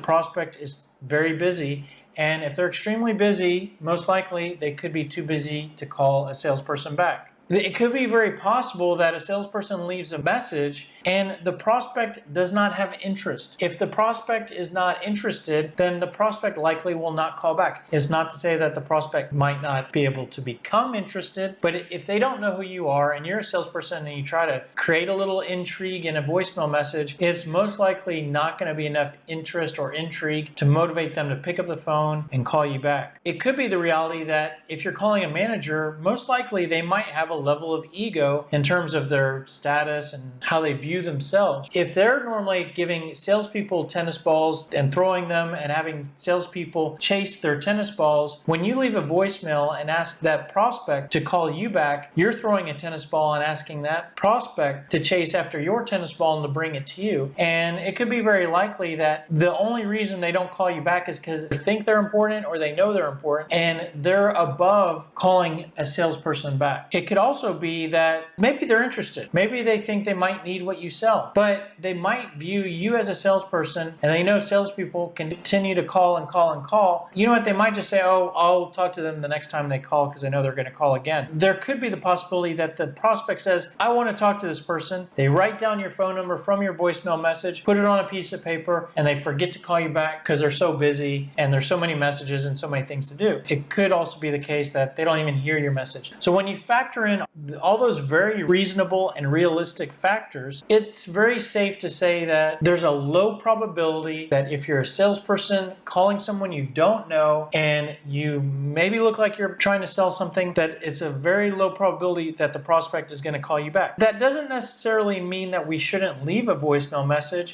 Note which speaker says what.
Speaker 1: prospect is very busy. And if they're extremely busy, most likely they could be too busy to call a salesperson back. It could be very possible that a salesperson leaves a message and the prospect does not have interest. If the prospect is not interested, then the prospect likely will not call back. It's not to say that the prospect might not be able to become interested, but if they don't know who you are and you're a salesperson and you try to create a little intrigue in a voicemail message, it's most likely not going to be enough interest or intrigue to motivate them to pick up the phone and call you back. It could be the reality that if you're calling a manager, most likely they might have a level of ego in terms of their status and how they view themselves. If they're normally giving salespeople tennis balls and throwing them and having salespeople chase their tennis balls, when you leave a voicemail and ask that prospect to call you back, you're throwing a tennis ball and asking that prospect to chase after your tennis ball and to bring it to you. And it could be very likely that the only reason they don't call you back is because they think they're important or they know they're important and they're above calling a salesperson back. It could also be that maybe they're interested. Maybe they think they might need what you sell, but they might view you as a salesperson, and they know salespeople can continue to call and call and call. You know what? They might just say, oh, I'll talk to them the next time they call because I know they're going to call again. There could be the possibility that the prospect says, I want to talk to this person. They write down your phone number from your voicemail message, put it on a piece of paper, and they forget to call you back because they're so busy and there's so many messages and so many things to do. It could also be the case that they don't even hear your message. So when you factor in all those very reasonable and realistic factors, it's very safe to say that there's a low probability that if you're a salesperson calling someone you don't know and you maybe look like you're trying to sell something, that it's a very low probability that the prospect is going to call you back. That doesn't necessarily mean that we shouldn't leave a voicemail message,